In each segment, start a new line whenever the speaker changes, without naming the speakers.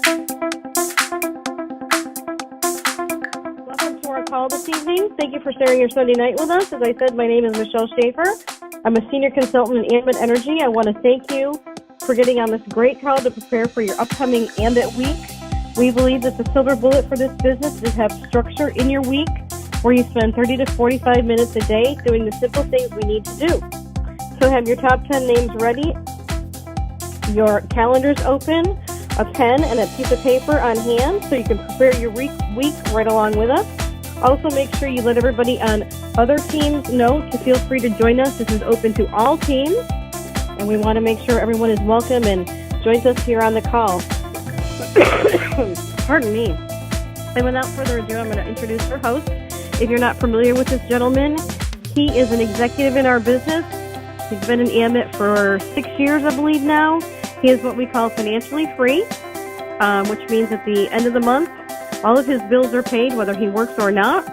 Welcome to our call this evening. Thank you for sharing your Sunday night with us. As I said, my name is Michelle Schaefer. I'm a senior consultant in Ambit Energy. I want to thank you for getting on this great call to prepare for your upcoming Ambit week. We believe that the silver bullet for this business is to have structure in your week where you spend 30 to 45 minutes a day doing the simple things we need to do. So have your top 10 names ready, your calendars open, a pen and a piece of paper on hand so you can prepare your week right along with us. Also make sure you let everybody on other teams know to feel free to join us. This is open to all teams, and we want to make sure everyone is welcome and joins us here on the call. Pardon me. And without further ado, I'm going to introduce our host. If you're not familiar with this gentleman, he is an executive in our business. He's been in Ambit for 6 years, I believe now. He is what we call financially free, which means at the end of the month, all of his bills are paid, whether he works or not.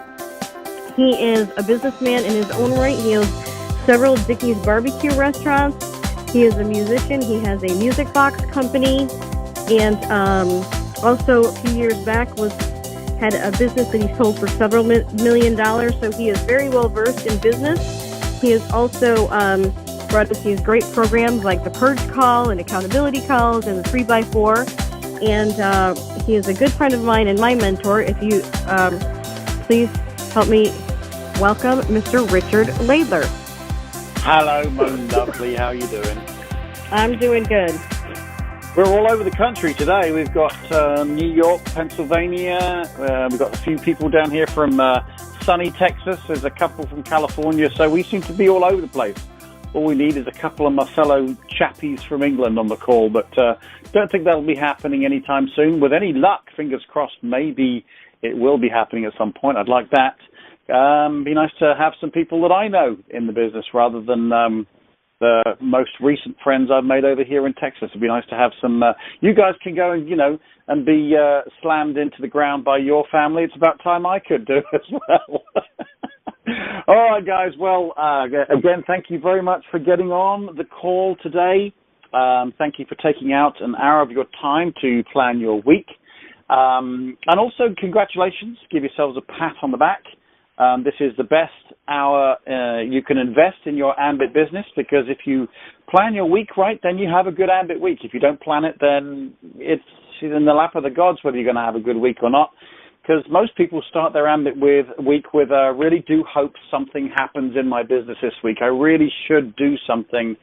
He is a businessman in his own right. He owns several Dickey's barbecue restaurants. He is a musician. He has a music box company. And also, a few years back, had a business that he sold for several $1 million. So he is very well versed in business. He is also brought us these great programs like the Purge Call and accountability calls and the 3x4. And he is a good friend of mine and my mentor. If you please help me welcome Mr. Richard Laidler.
Hello, my lovely. How are you doing?
I'm doing good.
We're all over the country today. We've got New York, Pennsylvania. We've got a few people down here from sunny Texas. There's a couple from California. So we seem to be all over the place. All we need is a couple of my fellow chappies from England on the call, but don't think that'll be happening anytime soon. With any luck, fingers crossed, maybe it will be happening at some point. I'd like that. Be nice to have some people that I know in the business rather than the most recent friends I've made over here in Texas. It'd be nice to have some. You guys can go and be slammed into the ground by your family. It's about time I could do as well. All right, guys. Well, again, thank you very much for getting on the call today. Thank you for taking out an hour of your time to plan your week. And also, congratulations. Give yourselves a pat on the back. This is the best hour you can invest in your Ambit business, because if you plan your week right, then you have a good Ambit week. If you don't plan it, then it's in the lap of the gods whether you're going to have a good week or not. Because most people start their Ambit week with, really do hope something happens in my business this week. I really should do something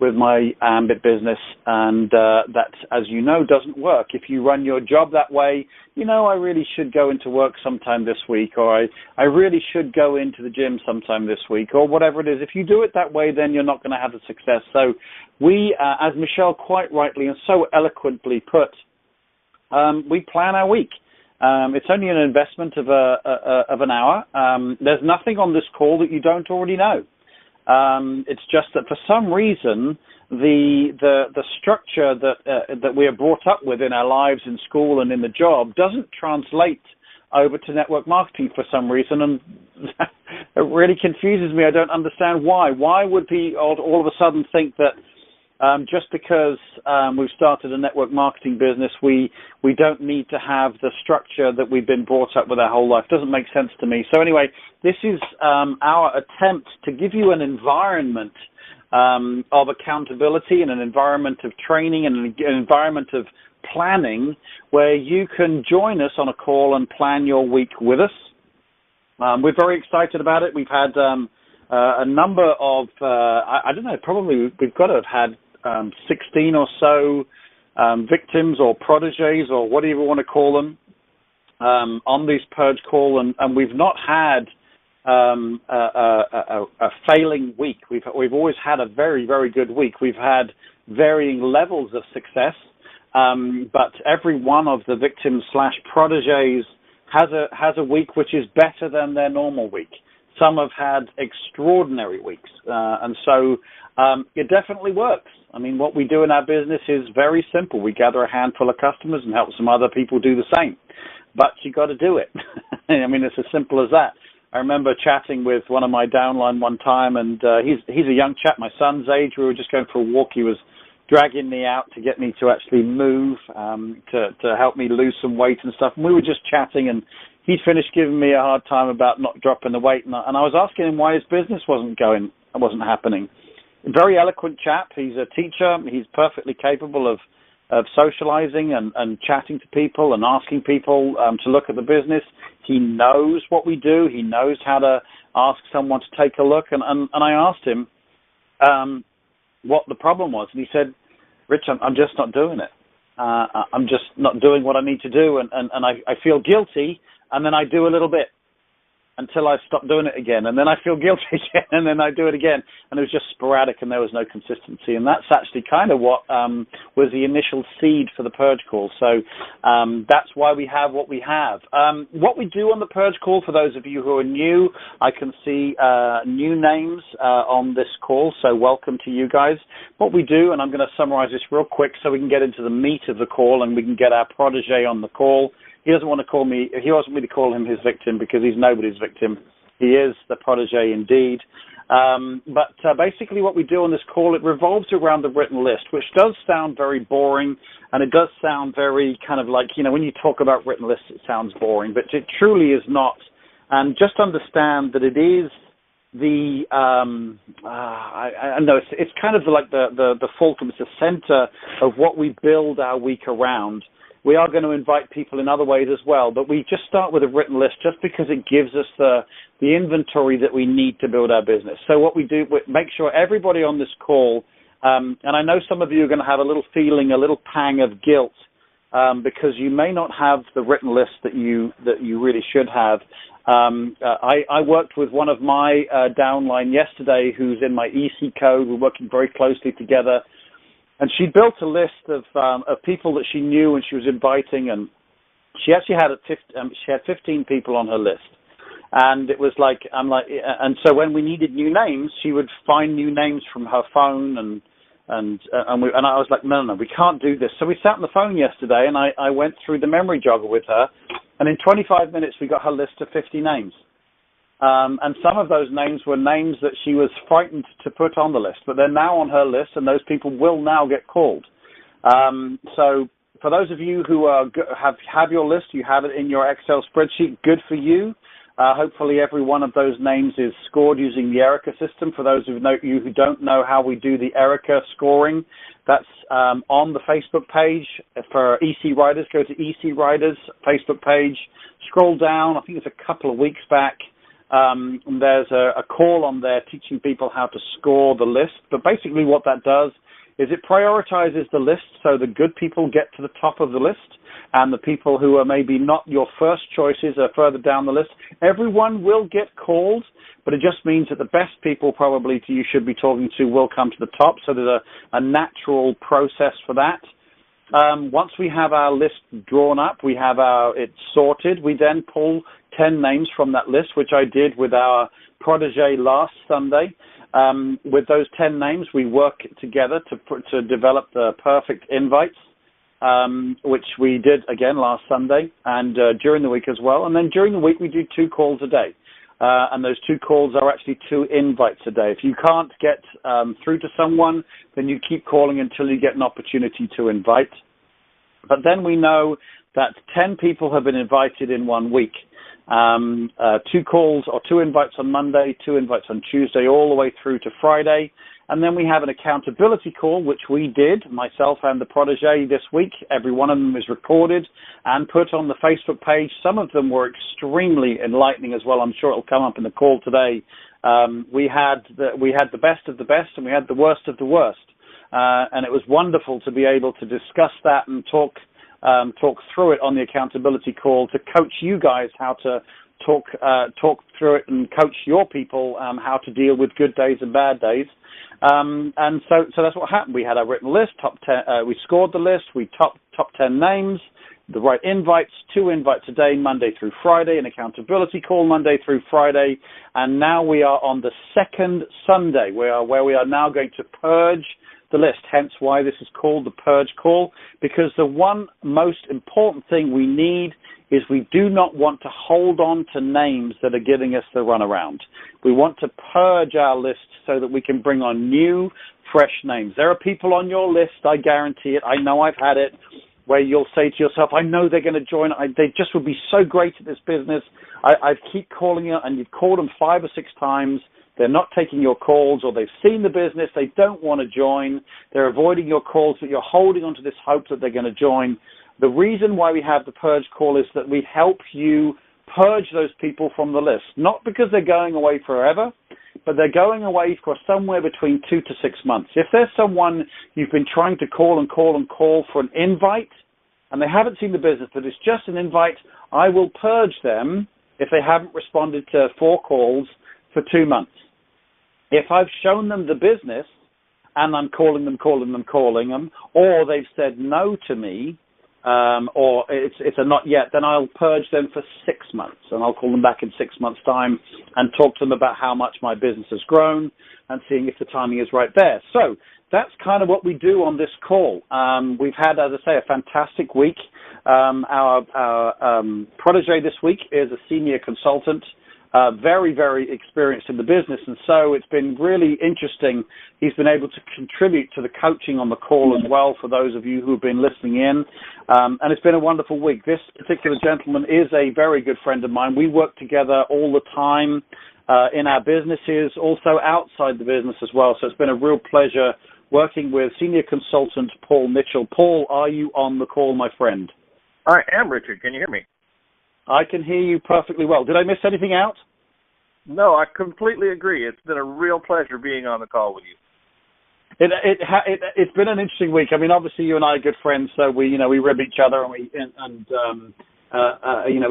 with my Ambit business, and that, as you know, doesn't work. If you run your job that way, I really should go into work sometime this week, or I really should go into the gym sometime this week, or whatever it is. If you do it that way, then you're not going to have the success. So we, as Michelle quite rightly and so eloquently put, we plan our week. It's only an investment of an hour. There's nothing on this call that you don't already know. It's just that for some reason the structure that we are brought up with in our lives, in school and in the job, doesn't translate over to network marketing for some reason, and it really confuses me. I don't understand why. Why would we all of a sudden think that just because we've started a network marketing business, we don't need to have the structure that we've been brought up with our whole life? Doesn't make sense to me. So anyway, this is our attempt to give you an environment of accountability and an environment of training and an environment of planning where you can join us on a call and plan your week with us. We're very excited about it. We've had a number of, I don't know, probably we've got to have had 16 or so victims or proteges or whatever you want to call them on this Purge Call, and we've not had a failing week. We've always had a very, very good week. We've had varying levels of success, but every one of the victims / proteges has a week which is better than their normal week. Some have had extraordinary weeks, and so it definitely works. I mean, what we do in our business is very simple. We gather a handful of customers and help some other people do the same. But you got to do it. I mean, it's as simple as that. I remember chatting with one of my downline one time, and he's a young chap, my son's age. We were just going for a walk. He was dragging me out to get me to actually move, to help me lose some weight and stuff. And we were just chatting, and he'd finished giving me a hard time about not dropping the weight. And I was asking him why his business wasn't happening. A very eloquent chap. He's a teacher. He's perfectly capable of socializing and chatting to people and asking people to look at the business. He knows what we do. He knows how to ask someone to take a look. And I asked him what the problem was. And he said, Rich, I'm just not doing it. I'm just not doing what I need to do. And I feel guilty. And then I do a little bit until I stop doing it again. And then I feel guilty again. And then I do it again. And it was just sporadic and there was no consistency. And that's actually kind of what was the initial seed for the Purge Call. So that's why we have what we have. What we do on the Purge Call, for those of you who are new, I can see new names on this call. So welcome to you guys. What we do, and I'm going to summarize this real quick so we can get into the meat of the call and we can get our protege on the call. He doesn't want me to call him his victim because he's nobody's victim. He is the protege indeed. But basically what we do on this call, it revolves around the written list, which does sound very boring, and it does sound very kind of like, when you talk about written lists, it sounds boring, but it truly is not. And just understand that it is the, I know it's kind of like the fulcrum, it's the center of what we build our week around. We are going to invite people in other ways as well, but we just start with a written list just because it gives us the inventory that we need to build our business. So what we do, we make sure everybody on this call, and I know some of you are going to have a little feeling, a little pang of guilt, because you may not have the written list that you really should have. I worked with one of my downline yesterday who's in my EC code. We're working very closely together. And she built a list of people that she knew and she was inviting, and she actually had 15 people on her list. And it was and so when we needed new names, she would find new names from her phone, and I was like, no, we can't do this. So we sat on the phone yesterday, and I went through the memory jogger with her, and in 25 minutes we got her list of 50 names. And some of those names were names that she was frightened to put on the list, but they're now on her list, and those people will now get called. So for those of you who have your list, you have it in your Excel spreadsheet, good for you. Hopefully every one of those names is scored using the Erica system. For those of you who don't know how we do the Erica scoring, that's on the Facebook page. For EC Riders, go to EC Riders Facebook page. Scroll down, I think it's a couple of weeks back. There's a call on there teaching people how to score the list. But basically what that does is it prioritizes the list so the good people get to the top of the list, and the people who are maybe not your first choices are further down the list. Everyone will get called, but it just means that the best people probably you should be talking to will come to the top. So there's a natural process for that. Once we have our list drawn up, we have it sorted, we then pull 10 names from that list, which I did with our protege last Sunday. With those 10 names, we work together to develop the perfect invites, which we did again last Sunday and during the week as well. And then during the week, we do 2 calls a day. And those 2 calls are actually 2 invites a day. If you can't get through to someone, then you keep calling until you get an opportunity to invite. But then we know that 10 people have been invited in 1 week. 2 calls or 2 invites on Monday, 2 invites on Tuesday, all the way through to Friday. And then we have an accountability call, which we did, myself and the protege this week. Every one of them is recorded and put on the Facebook page. Some of them were extremely enlightening as well. I'm sure it'll come up in the call today. We had the best of the best, and we had the worst of the worst. And it was wonderful to be able to discuss that and talk through it on the accountability call, to coach you guys how to talk through it and coach your people how to deal with good days and bad days. And so that's what happened. We had a written list, top 10. We scored the list. We top 10 names, the right invites, 2 invites a day, Monday through Friday, an accountability call Monday through Friday, and now we are on the second Sunday, where we are now going to purge the list. Hence why this is called the Purge Call, because the one most important thing we need is we do not want to hold on to names that are giving us the runaround. We want to purge our list so that we can bring on new, fresh names. There are people on your list, I guarantee it. I know I've had it, where you'll say to yourself, I know they're going to join. They just would be so great at this business. I keep calling you, and you've called them 5 or 6 times. They're not taking your calls, or they've seen the business. They don't want to join. They're avoiding your calls, but you're holding on to this hope that they're going to join. The reason why we have the Purge Call is that we help you purge those people from the list, not because they're going away forever, but they're going away for somewhere between 2 to 6 months. If there's someone you've been trying to call and call and call for an invite, and they haven't seen the business, but it's just an invite, I will purge them if they haven't responded to 4 calls for 2 months. If I've shown them the business and I'm calling them, or they've said no to me, or it's a not yet, then I'll purge them for 6 months, and I'll call them back in 6 months' time and talk to them about how much my business has grown and seeing if the timing is right there. So that's kind of what we do on this call. We've had, as I say, a fantastic week. Our protege this week is a senior consultant, very, very experienced in the business, and so it's been really interesting. He's been able to contribute to the coaching on the call as well for those of you who have been listening in, and it's been a wonderful week. This particular gentleman is a very good friend of mine. We work together all the time in our businesses, also outside the business as well, so it's been a real pleasure working with senior consultant Paul Mitchell. Paul, are you on the call, my friend?
I am, Richard. Can you hear me?
I can hear you perfectly well. Did I miss anything out?
No, I completely agree. It's been a real pleasure being on the call with you.
It's been an interesting week. I mean, obviously you and I are good friends, so we rib each other and we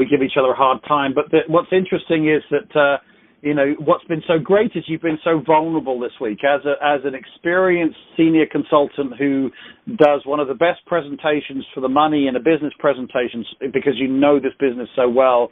give each other a hard time. But what's interesting is that what's been so great is you've been so vulnerable this week as an experienced senior consultant who does one of the best presentations for the money in a business presentation because you know this business so well.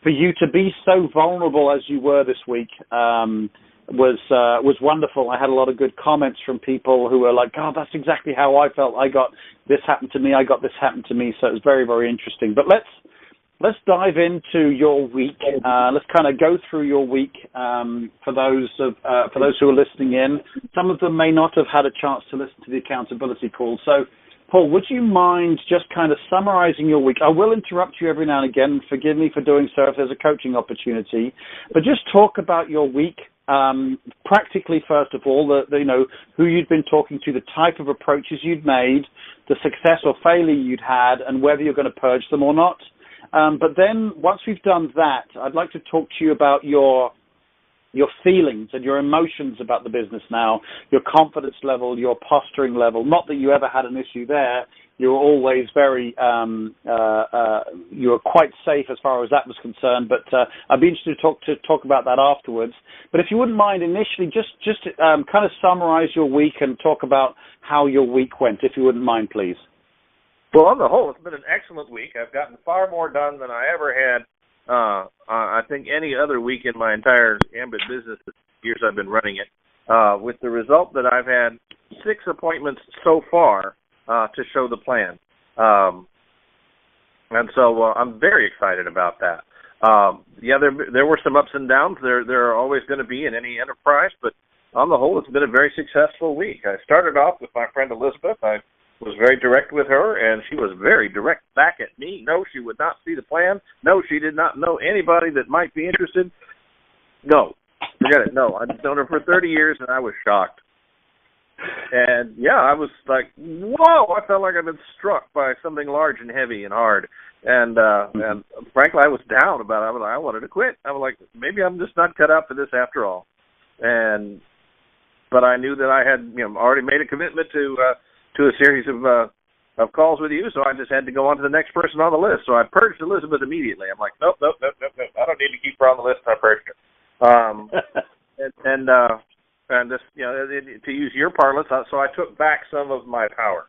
For you to be so vulnerable as you were this week was wonderful. I had a lot of good comments from people who were like, "Oh, that's exactly how I felt. I got this happened to me. I got this happened to me." So it was very, very interesting. But let's dive into your week. Let's kind of go through your week for those who are listening in. Some of them may not have had a chance to listen to the accountability call. So, Paul, would you mind just kind of summarizing your week? I will interrupt you every now and again. Forgive me for doing so if there's a coaching opportunity. But just talk about your week practically, first of all, who you'd been talking to, the type of approaches you'd made, the success or failure you'd had, and whether you're going to purge them or not. But then once we've done that, I'd like to talk to you about your feelings and your emotions about the business now, your confidence level, your posturing level. Not that you ever had an issue there. You were always very, you were quite safe as far as that was concerned. But I'd be interested to talk about that afterwards. But if you wouldn't mind, initially, just kind of summarize your week and talk about how your week went, if you wouldn't mind, please.
Well, on the whole, it's been an excellent week. I've gotten far more done than I ever had, I think, any other week in my entire Ambit Business years I've been running it, with the result that I've had 6 appointments so far to show the plan. And so I'm very excited about that. There were some ups and downs. There are always going to be in any enterprise, but on the whole, it's been a very successful week. I started off with my friend Elizabeth. I was very direct with her, and she was very direct back at me. No, she would not see the plan. No, she did not know anybody that might be interested. No, forget it. No, I've known her for 30 years, and I was shocked. And, yeah, I was like, whoa, I felt like I'd been struck by something large and heavy and hard. And frankly, I was down about it. I wanted to quit. I was like, maybe I'm just not cut out for this after all. But I knew that I had already made a commitment to a series of calls with you, so I just had to go on to the next person on the list. So I purged Elizabeth immediately. I'm like, nope. I don't need to keep her on the list. I purged her. And this, to use your parlance, so I took back some of my power.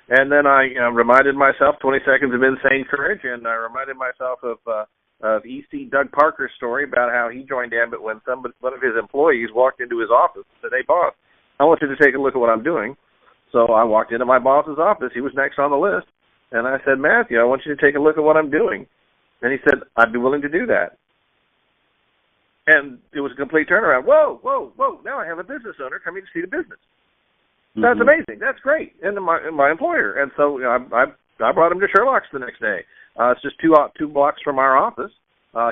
And then I reminded myself 20 seconds of insane courage, and I reminded myself of E.C. Doug Parker's story about how he joined Ambit when one of his employees walked into his office and said, "Hey, boss, I want you to take a look at what I'm doing." So I walked into my boss's office. He was next on the list. And I said, "Matthew, I want you to take a look at what I'm doing." And he said, "I'd be willing to do that." And it was a complete turnaround. Whoa, whoa, whoa! Now I have a business owner coming to see the business. That's amazing. That's great. And my employer. And so I brought him to Sherlock's the next day. It's just two blocks from our office.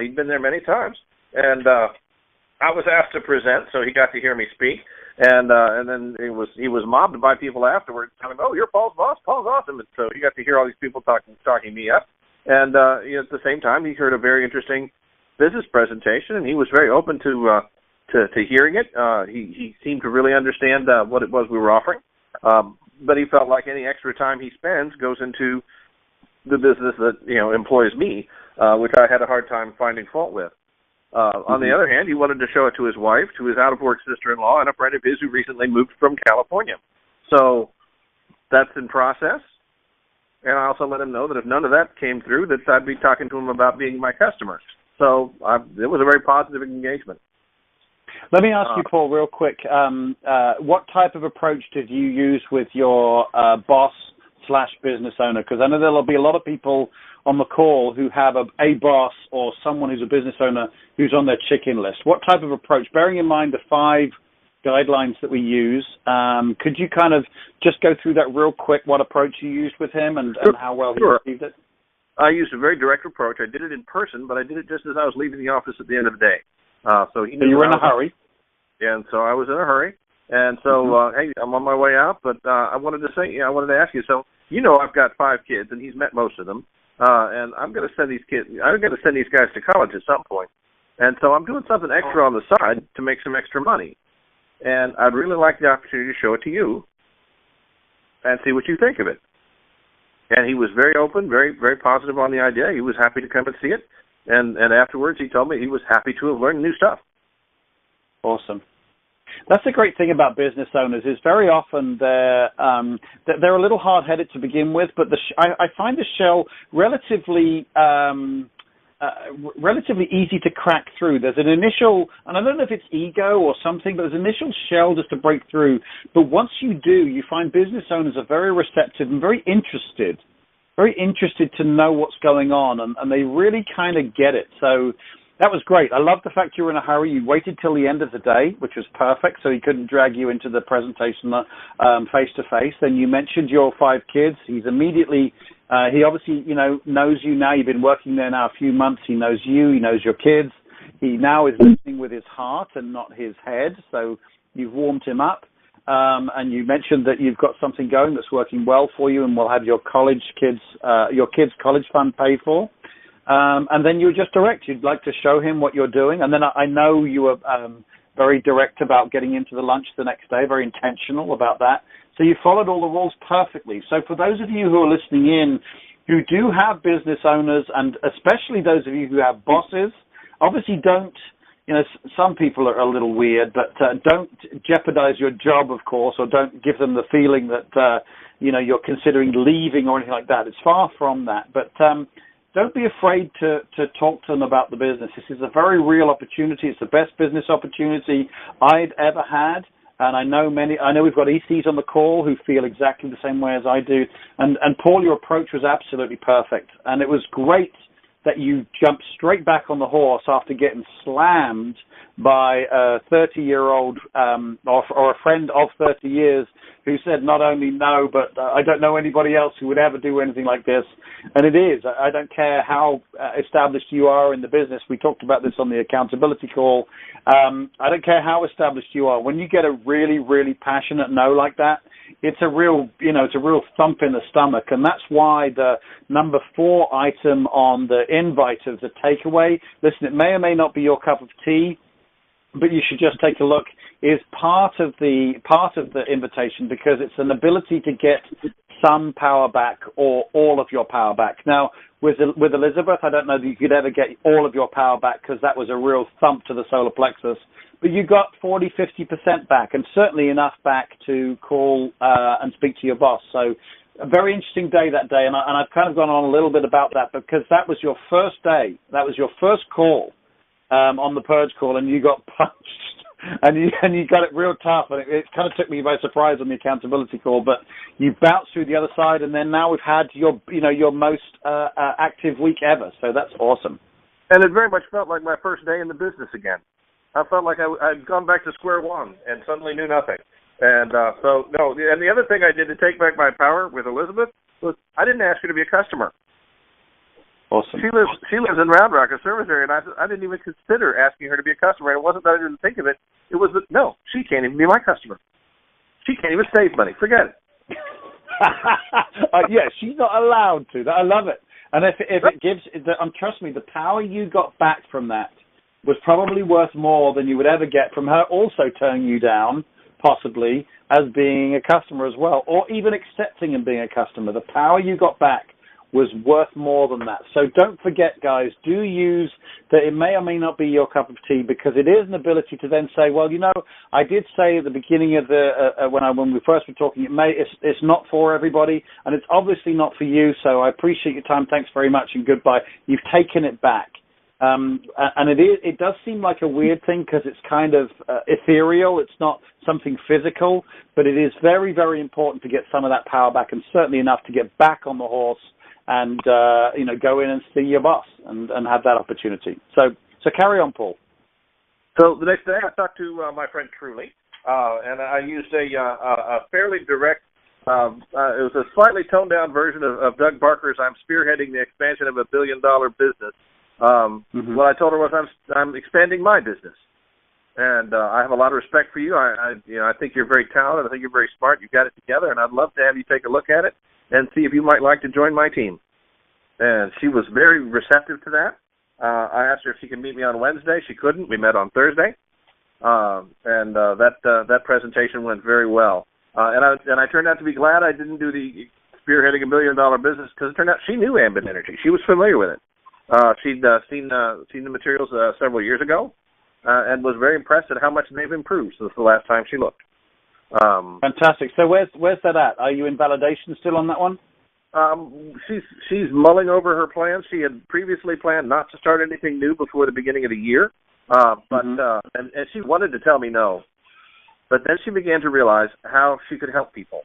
He'd been there many times, and I was asked to present, so he got to hear me speak. And then he was mobbed by people afterwards, telling him, "Oh, you're Paul's boss. Paul's awesome." And so he got to hear all these people talking me up. And at the same time, he heard a very interesting business presentation, and he was very open to hearing it. He seemed to really understand what it was we were offering, but he felt like any extra time he spends goes into the business that employs me, which I had a hard time finding fault with. On the other hand, he wanted to show it to his wife, to his out-of-work sister-in-law, and a friend of his who recently moved from California. So that's in process. And I also let him know that if none of that came through, that I'd be talking to him about being my customer. So it was a very positive engagement.
Let me ask you, Paul, real quick. What type of approach did you use with your boss/business owner? Because I know there'll be a lot of people on the call who have a boss or someone who's a business owner who's on their chicken list. What type of approach? Bearing in mind the 5 guidelines that we use, could you kind of just go through that real quick, what approach you used with him and how well he received it?
I used a very direct approach. I did it in person, but I did it just as I was leaving the office at the end of the day. So he knew
you were in a hurry?
And so I was in a hurry. And so, hey, I'm on my way out, but I wanted to ask you, so I've got 5 kids, and he's met most of them, and I'm going to send these guys to college at some point. And so I'm doing something extra on the side to make some extra money. And I'd really like the opportunity to show it to you and see what you think of it. And he was very open, very, very positive on the idea. He was happy to come and see it. And afterwards, he told me he was happy to have learned new stuff.
Awesome. That's the great thing about business owners is very often they're a little hard-headed to begin with, but I find the shell relatively easy to crack through. There's an initial, and I don't know if it's ego or something, but there's an initial shell just to break through. But once you do, you find business owners are very receptive and very interested to know what's going on, and they really kind of get it. So that was great. I love the fact you were in a hurry. You waited till the end of the day, which was perfect, so he couldn't drag you into the presentation face-to-face. Then you mentioned your 5 kids. He's immediately, he obviously, knows you now. You've been working there now a few months. He knows you. He knows your kids. He now is listening with his heart and not his head, so you've warmed him up. And you mentioned that you've got something going that's working well for you and will have your kids' college fund paid for. And then you were just direct. You'd like to show him what you're doing. And then I know you were very direct about getting into the lunch the next day, very intentional about that. So you followed all the rules perfectly. So for those of you who are listening in who do have business owners, and especially those of you who have bosses, obviously don't, some people are a little weird, but don't jeopardize your job, of course, or don't give them the feeling that, you're considering leaving or anything like that. It's far from that. But don't be afraid to talk to them about the business. This is a very real opportunity. It's the best business opportunity I'd ever had. And I know we've got ECs on the call who feel exactly the same way as I do. And Paul, your approach was absolutely perfect. And it was great that you jumped straight back on the horse after getting slammed by a 30-year-old or a friend of 30 years who said not only no, but I don't know anybody else who would ever do anything like this. And it is. I don't care how established you are in the business. We talked about this on the accountability call. I don't care how established you are. When you get a really, really passionate no like that, it's a real thump in the stomach. And that's why the number 4 item on the invite of the takeaway, listen, it may or may not be your cup of tea, but you should just take a look, is part of the invitation, because it's an ability to get some power back or all of your power back. Now, with Elizabeth, I don't know that you could ever get all of your power back because that was a real thump to the solar plexus, but you got 40, 50% back, and certainly enough back to call and speak to your boss. So a very interesting day that day, and I've kind of gone on a little bit about that because that was your first day. That was your first call on the Purge Call, and you got punched, and you got it real tough, and it kind of took me by surprise on the accountability call, but you bounced through the other side, and then now we've had your most active week ever, so that's awesome.
And it very much felt like my first day in the business again. I felt like I'd gone back to square one and suddenly knew nothing. And and the other thing I did to take back my power with Elizabeth was I didn't ask her to be a customer.
Awesome.
She lives in Round Rock, a service area, and I didn't even consider asking her to be a customer. And it wasn't that I didn't think of it. It was that, no, she can't even be my customer. She can't even save money. Forget it.
Yeah, she's not allowed to. I love it. And if it gives, trust me, the power you got back from that was probably worth more than you would ever get from her also turning you down, possibly, as being a customer as well, or even accepting and being a customer. The power you got back was worth more than that. So don't forget, guys, do use that. It may or may not be your cup of tea, because it is an ability to then say, well, I did say at the beginning of the when we first were talking, it's not for everybody, and it's obviously not for you. So I appreciate your time. Thanks very much, and goodbye. You've taken it back. And it does seem like a weird thing because it's kind of ethereal. It's not something physical, but it is very, very important to get some of that power back, and certainly enough to get back on the horse and go in and see your boss and have that opportunity. So carry on, Paul.
So the next day I talked to my friend Truly, and I used a fairly direct, it was a slightly toned down version of Doug Barker's "I'm spearheading the expansion of $1 billion business." What I told her was I'm expanding my business, and I have a lot of respect for you. I think you're very talented. I think you're very smart. You've got it together, and I'd love to have you take a look at it and see if you might like to join my team. And she was very receptive to that. I asked her if she could meet me on Wednesday. She couldn't. We met on Thursday, and that presentation went very well. And I turned out to be glad I didn't do the spearheading $1 billion business, because it turned out she knew Ambit Energy. She was familiar with it. She'd seen the materials several years ago, and was very impressed at how much they've improved since the last time she looked.
Fantastic. So where's that at? Are you in validation still on that one?
She's mulling over her plans. She had previously planned not to start anything new before the beginning of the year, and she wanted to tell me no, but then she began to realize how she could help people.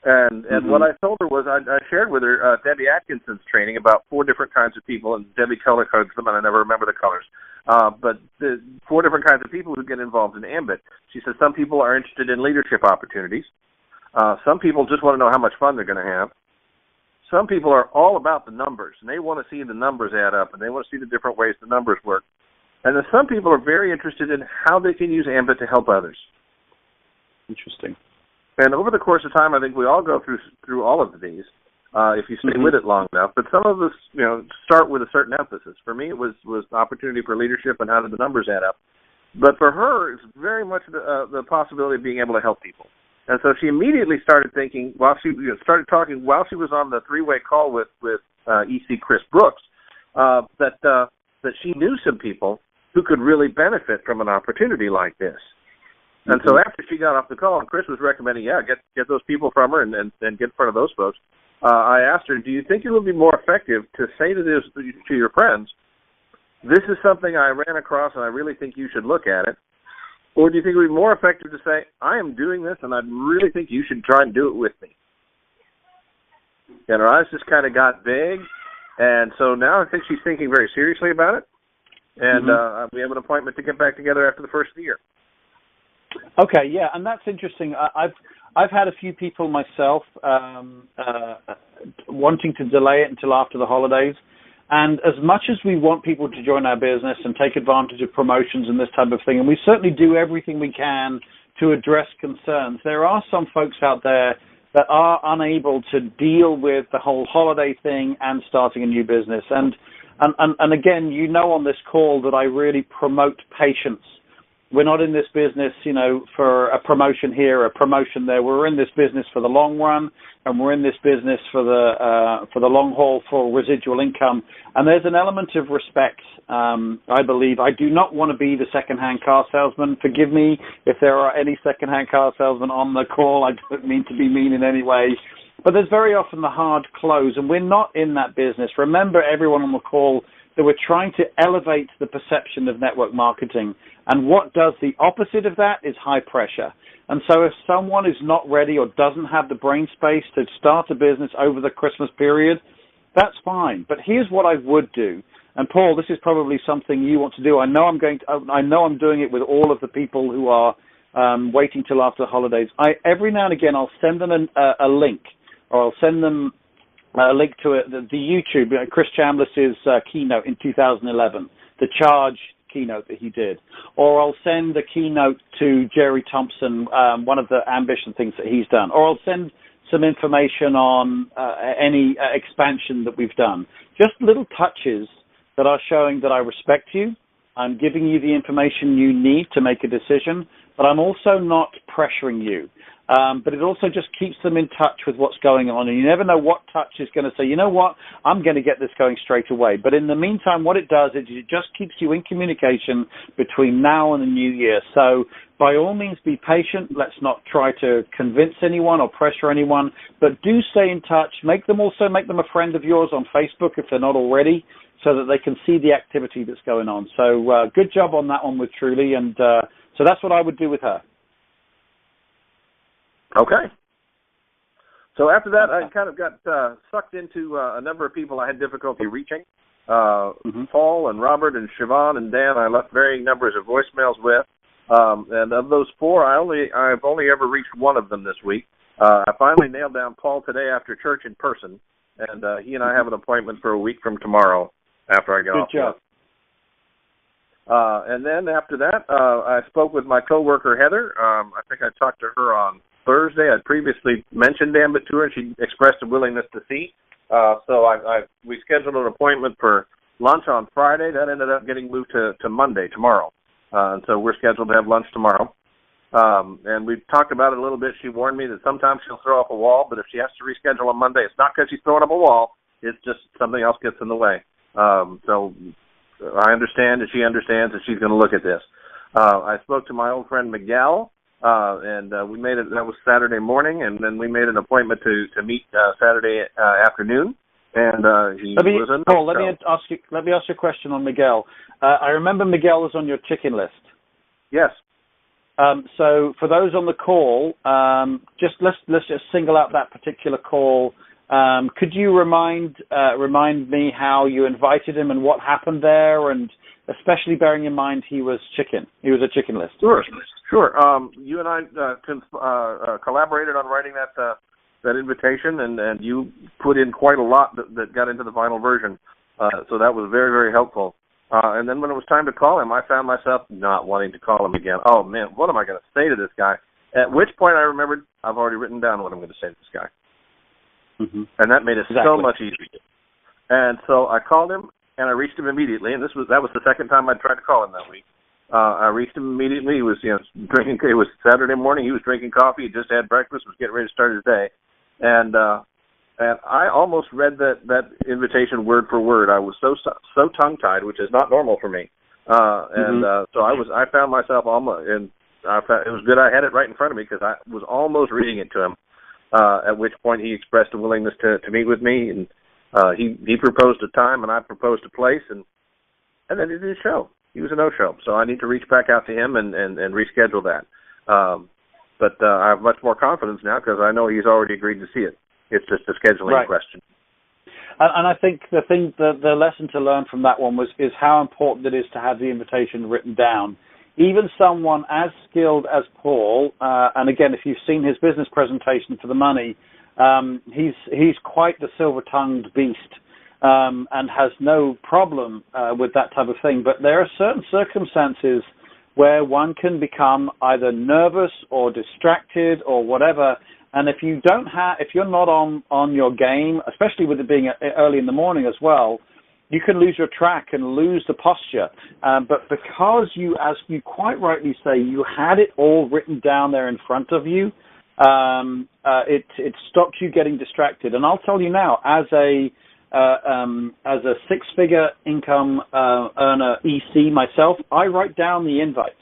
And what I told her was I shared with her Debbie Atkinson's training about 4 different kinds of people, and Debbie color codes them, and I never remember the colors. But the 4 different kinds of people who get involved in Ambit. She said some people are interested in leadership opportunities. Some people just want to know how much fun they're going to have. Some people are all about the numbers, and they want to see the numbers add up, and they want to see the different ways the numbers work. And then some people are very interested in how they can use Ambit to help others.
Interesting.
And over the course of time, I think we all go through all of these if you stay with it long enough. But some of us, start with a certain emphasis. For me, it was opportunity for leadership and how did the numbers add up. But for her, it's very much the possibility of being able to help people. And so she immediately started thinking while she started talking while she was on the 3-way call with EC Chris Brooks that she knew some people who could really benefit from an opportunity like this. And so after she got off the call, and Chris was recommending, get those people from her and get in front of those folks, I asked her, do you think it would be more effective to say to your friends, this is something I ran across and I really think you should look at it? Or do you think it would be more effective to say, I am doing this and I really think you should try and do it with me? And her eyes just kind of got vague. And so now I think she's thinking very seriously about it. And we have an appointment to get back together after the first of the year.
Okay, yeah, and that's interesting. I've had a few people myself wanting to delay it until after the holidays. And as much as we want people to join our business and take advantage of promotions and this type of thing, and we certainly do everything we can to address concerns, there are some folks out there that are unable to deal with the whole holiday thing and starting a new business. And again, on this call that I really promote patience. We're not in this business, for a promotion here, a promotion there. We're in this business for the long run, and we're in this business for the long haul for residual income. And there's an element of respect, I believe. I do not want to be the secondhand car salesman. Forgive me if there are any secondhand car salesmen on the call. I don't mean to be mean in any way. But there's very often the hard close, and we're not in that business. Remember, everyone on the call, that we're trying to elevate the perception of network marketing. And what does the opposite of that is high pressure. And so if someone is not ready or doesn't have the brain space to start a business over the Christmas period, that's fine. But here's what I would do. And Paul, this is probably something you want to do. I know I'm doing it with all of the people who are waiting till after the holidays. Every now and again, I'll send them a link, or I'll send them a link to the YouTube, Chris Chambliss's keynote in 2011, the Charge keynote that he did. Or I'll send the keynote to Jerry Thompson, one of the ambition things that he's done. Or I'll send some information on any expansion that we've done. Just little touches that are showing that I respect you. I'm giving you the information you need to make a decision, but I'm also not pressuring you. But it also just keeps them in touch with what's going on. And you never know what touch is going to say, you know what, I'm going to get this going straight away. But in the meantime, what it does is it just keeps you in communication between now and the new year. So by all means, be patient. Let's not try to convince anyone or pressure anyone, but do stay in touch. Make them a friend of yours on Facebook if they're not already, so that they can see the activity that's going on. So good job on that one with Truly. And so that's what I would do with her.
Okay. So after that, I kind of got sucked into a number of people I had difficulty reaching. Paul and Robert and Siobhan and Dan, I left varying numbers of voicemails with. And of those four, I've only ever reached one of them this week. I finally nailed down Paul today after church in person, and he and I have an appointment for a week from tomorrow after I get off. Good job. And then after that, I spoke with my coworker Heather. I think I talked to her on Thursday. I'd previously mentioned Ambit to her, and she expressed a willingness to see. So we scheduled an appointment for lunch on Friday. That ended up getting moved to Monday, tomorrow. And so we're scheduled to have lunch tomorrow. And we talked about it a little bit. She warned me that sometimes she'll throw up a wall, but if she has to reschedule on Monday, it's not because she's throwing up a wall. It's just something else gets in the way. So I understand and she understands that she's going to look at this. I spoke to my old friend Miguel, and we made it. That was Saturday morning, and then we made an appointment to meet Saturday afternoon. And let me ask you a question on Miguel. I remember Miguel was on your chicken list. Yes. So for those on the call, let's just single out that particular call. Could you remind me how you invited him and what happened there, and especially bearing in mind he was a chicken list. Sure. You and I collaborated on writing that invitation, and you put in quite a lot that got into the final version. So that was very, very helpful. And then when it was time to call him, I found myself not wanting to call him again. Oh, man, what am I going to say to this guy? At which point I remembered I've already written down what I'm going to say to this guy. Mm-hmm. And that made it so much easier. And so I called him, and I reached him immediately. And that was the second time I'd tried to call him that week. I reached him immediately. He was drinking. It was Saturday morning. He was drinking coffee. He just had breakfast. Was getting ready to start his day. And I almost read that invitation word for word. I was so tongue-tied, which is not normal for me. So I found myself almost, and it was good I had it right in front of me because I was almost reading it to him. At which point he expressed a willingness to meet with me, and he proposed a time, and I proposed a place, and then he didn't show. He was a no-show, so I need to reach back out to him and reschedule that. But I have much more confidence now because I know he's already agreed to see it. It's just a scheduling question. And I think the lesson to learn from that one is how important it is to have the invitation written down. Even someone as skilled as Paul, and again, if you've seen his business presentation for the money, he's quite the silver-tongued beast and has no problem with that type of thing. But there are certain circumstances where one can become either nervous or distracted or whatever. And if you're not on your game, especially with it being early in the morning as well, you can lose your track and lose the posture. But because you, as you quite rightly say, you had it all written down there in front of you, it stopped you getting distracted. And I'll tell you now, as a six-figure income earner EC myself, I write down the invites.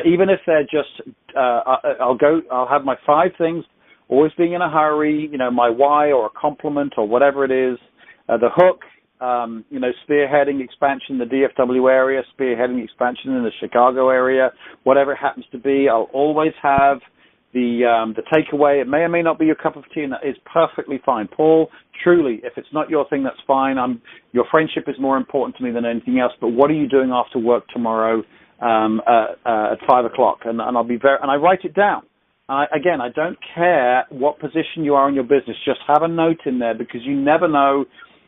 Even if they're just, I'll have my 5 things, always being in a hurry, my why or a compliment or whatever it is, the hook, spearheading expansion in the DFW area, spearheading expansion in the Chicago area, whatever it happens to be. I'll always have
the takeaway. It may or may not be your cup of tea, and that is perfectly fine. Paul, truly, if it's not your thing, that's fine. Your friendship is more important to me than anything else. But what are you doing after work tomorrow at 5 o'clock? And I'll be and I write it down. Again, I don't care what position you are in your business. Just have a note in there, because you never know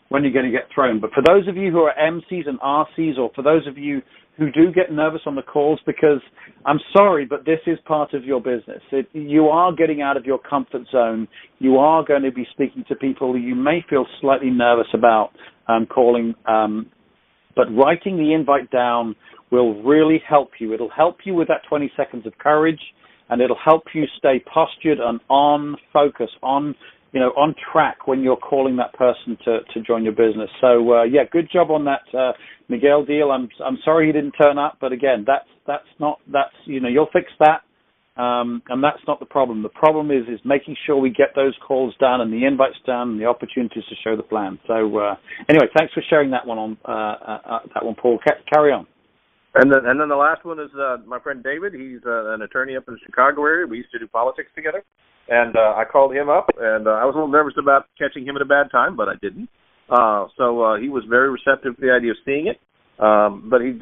when you're going to get thrown. But for those of you who are MCs and RCs, or for those of you who do get nervous on the calls, because I'm sorry, but this is part of your business. You are getting out of your comfort zone. You are going to be speaking to people who you may feel slightly nervous about calling, but writing the invite down will really help you. It'll help you with that 20 seconds of courage, and it'll help you stay postured and on focus, on track when you're calling that person to join your business. So good job on that, Miguel deal. I'm sorry he didn't turn up, but again, you'll fix that, and that's not the problem. The problem is making sure we get those calls done and the invites done and the opportunities to show the plan. So anyway, thanks for sharing that one Paul. Carry on.
And then the last one is my friend David. He's an attorney up in the Chicago area. We used to do politics together. And I called him up, and I was a little nervous about catching him at a bad time, but I didn't. So he was very receptive to the idea of seeing it. But he's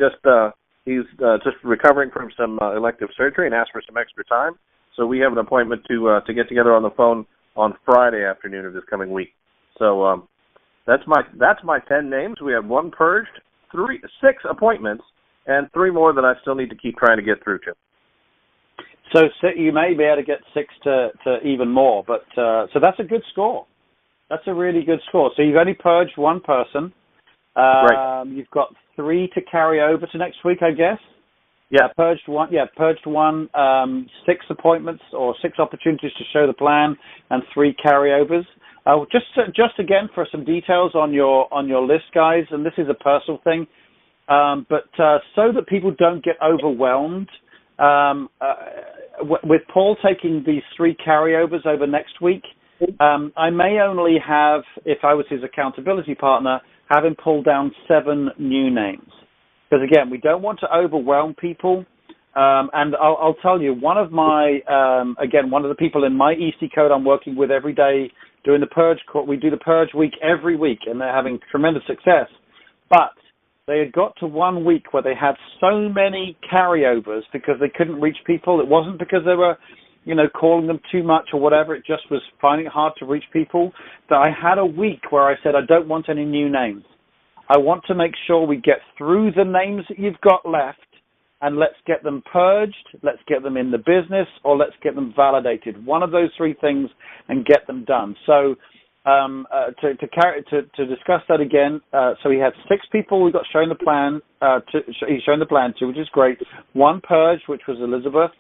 just recovering from some elective surgery and asked for some extra time. So we have an appointment to get together on the phone on Friday afternoon of this coming week. So that's my 10 names. We have 1 purged, 6 appointments, and 3 more that I still need to keep trying to get through to.
So you may be able to get 6 to even more, but so that's a good score. That's a really good score. So you've only purged 1 person.
Right.
You've got 3 to carry over to next week, I guess.
Yeah.
Purged 1. Yeah, purged 1. 6 appointments or 6 opportunities to show the plan, and 3 carryovers. Just again for some details on your list, guys, and this is a personal thing, but so that people don't get overwhelmed. With Paul taking these 3 carryovers over next week, I may only have, if I was his accountability partner, have him pull down 7 new names. Because again, we don't want to overwhelm people. And I'll tell you, one of the people in my EC code I'm working with every day doing the Purge Call, we do the Purge week every week, and they're having tremendous success. But they had got to 1 week where they had so many carryovers because they couldn't reach people. It wasn't because they were, calling them too much or whatever. It just was finding it hard to reach people. That I had a week where I said, I don't want any new names. I want to make sure we get through the names that you've got left, and let's get them purged, let's get them in the business, or let's get them validated. One of those 3 things and get them done. So to discuss that again, so he had 6 people we got showing the plan. He's showing the plan to, which is great. 1 purge, which was Elizabeth,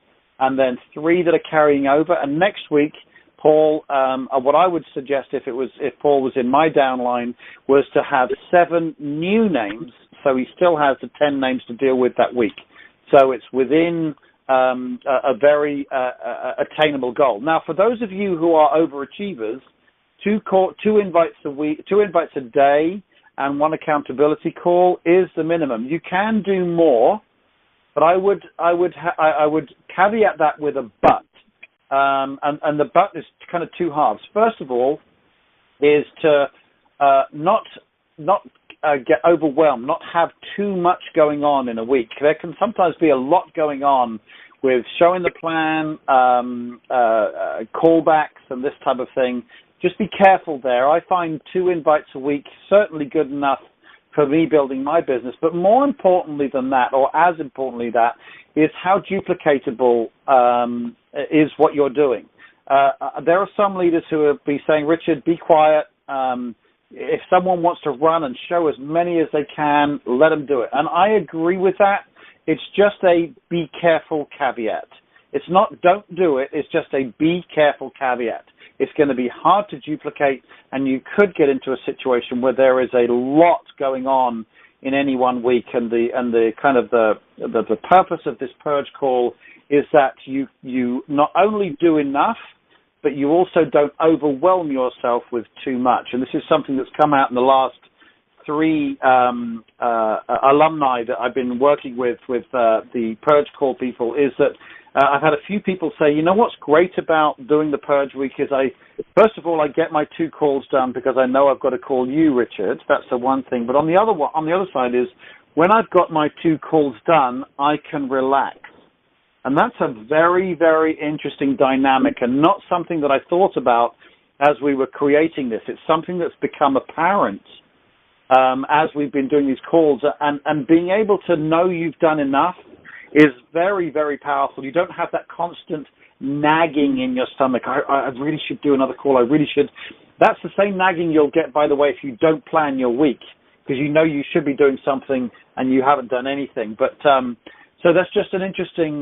and then 3 that are carrying over. And next week, Paul, what I would suggest if Paul was in my downline was to have 7 new names, so he still has the 10 names to deal with that week. So it's within a very attainable goal. Now, for those of you who are overachievers, 2 invites a week, 2 invites a day, and 1 accountability call is the minimum. You can do more, but I would caveat that with a but, and the but is kind of 2 halves. First of all, is to not get overwhelmed, not have too much going on in a week. There can sometimes be a lot going on with showing the plan, callbacks, and this type of thing. Just be careful there. I find 2 invites a week certainly good enough for me building my business. But more importantly than that, or as importantly that, is how duplicatable is what you're doing. There are some leaders who will be saying, Richard, be quiet. If someone wants to run and show as many as they can, let them do it. And I agree with that. It's just a be careful caveat. It's not don't do it. It's just a be careful caveat. It's going to be hard to duplicate, and you could get into a situation where there is a lot going on in any 1 week. And the kind of the purpose of this purge call is that you not only do enough, but you also don't overwhelm yourself with too much. And this is something that's come out in the last 3 alumni that I've been working with the Purge Call people, is that I've had a few people say, you know what's great about doing the Purge Week is first of all, I get my 2 calls done because I know I've got to call you, Richard. That's the one thing. But on the other side is when I've got my 2 calls done, I can relax. And that's a very, very interesting dynamic and not something that I thought about as we were creating this. It's something that's become apparent as we've been doing these calls. And being able to know you've done enough is very, very powerful. You don't have that constant nagging in your stomach. I really should do another call. I really should. That's the same nagging you'll get, by the way, if you don't plan your week, because you know you should be doing something and you haven't done anything. But so that's just an interesting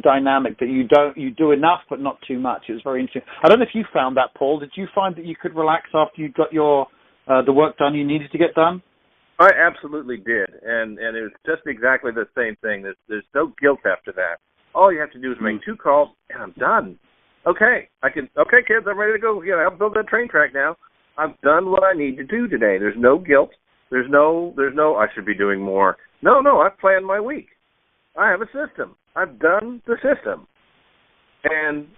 dynamic that you do enough but not too much. It was very interesting. I don't know if you found that, Paul. Did you find that you could relax after you got your the work done you needed to get done?
I absolutely did, and it was just exactly the same thing. There's no guilt after that. All you have to do is make 2 calls, and I'm done. Okay, kids, I'm ready to go. I'll build that train track now. I've done what I need to do today. There's no guilt. There's no I should be doing more. No, I've planned my week. I have a system. I've done the system. And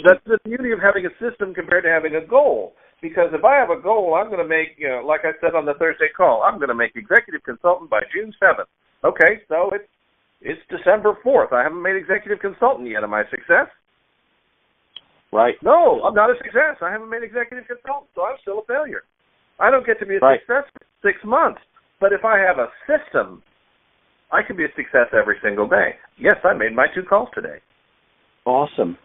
that's the beauty of having a system compared to having a goal. Because if I have a goal, I'm going to make, like I said on the Thursday call, I'm going to make executive consultant by June 7th. Okay, so it's December 4th. I haven't made executive consultant yet. Am I a success?
Right.
No, I'm not a success. I haven't made executive consultant, so I'm still a failure. I don't get to be a success for 6 months. But if I have a system, I can be a success every single day. Yes, I made my 2 calls today.
Awesome.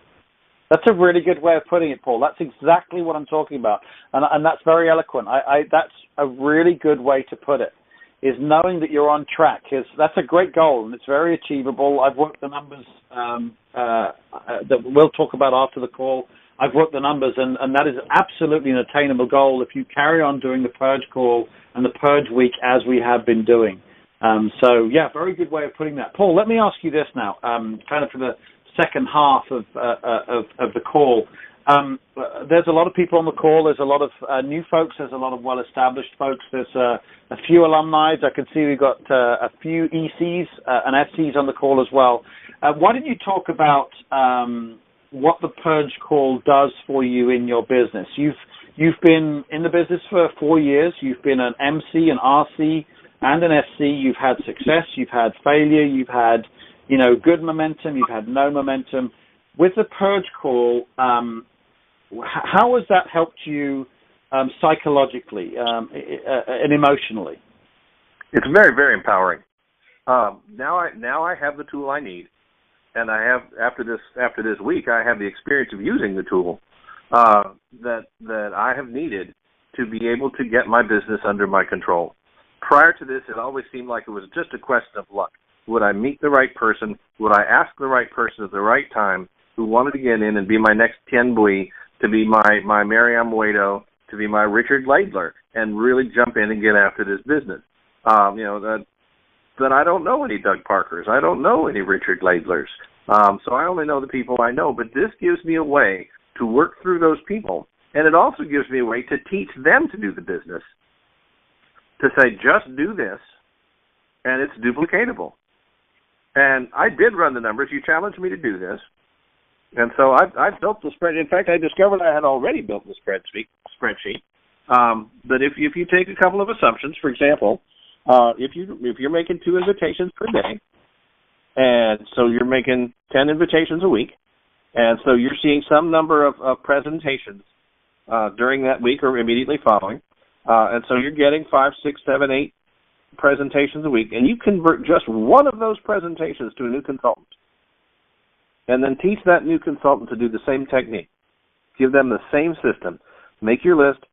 That's a really good way of putting it, Paul. That's exactly what I'm talking about, and that's very eloquent. That's a really good way to put it, is knowing that you're on track. That's a great goal, and it's very achievable. I've worked the numbers that we'll talk about after the call. I've worked the numbers, and that is absolutely an attainable goal if you carry on doing the Purge Call and the Purge Week as we have been doing. So, yeah, very good way of putting that. Paul, let me ask you this now, kind of for the second half of the call. There's a lot of people on the call. There's a lot of new folks. There's a lot of well-established folks. There's a few alumni. I can see we've got a few ECs and SCs on the call as well. Why don't you talk about what the Purge Call does for you in your business? You've been in the business for 4 years. You've been an MC, an RC, and an SC. You've had success. You've had failure. You've had good momentum, you've had no momentum. With the Purge Call, how has that helped you psychologically and emotionally?
It's very, very empowering. Now I have the tool I need, and I have after this week I have the experience of using the tool that I have needed to be able to get my business under my control. Prior to this, it always seemed like it was just a question of luck. Would I meet the right person? Would I ask the right person at the right time who wanted to get in and be my next Ken Bui, to be my Miriam Waito, to be my Richard Laidler, and really jump in and get after this business? That I don't know any Doug Parkers. I don't know any Richard Laidlers. So I only know the people I know. But this gives me a way to work through those people. And it also gives me a way to teach them to do the business. To say, just do this, and it's duplicatable. And I did run the numbers. You challenged me to do this. And so I've built the spreadsheet. In fact, I discovered I had already built the spreadsheet. But if you take a couple of assumptions, for example, if you're making 2 invitations per day, and so you're making 10 invitations a week, and so you're seeing some number of presentations during that week or immediately following, and so you're getting 5, 6, 7, 8 presentations a week, and you convert just one of those presentations to a new consultant, and then teach that new consultant to do the same technique. Give them the same system. Make your list,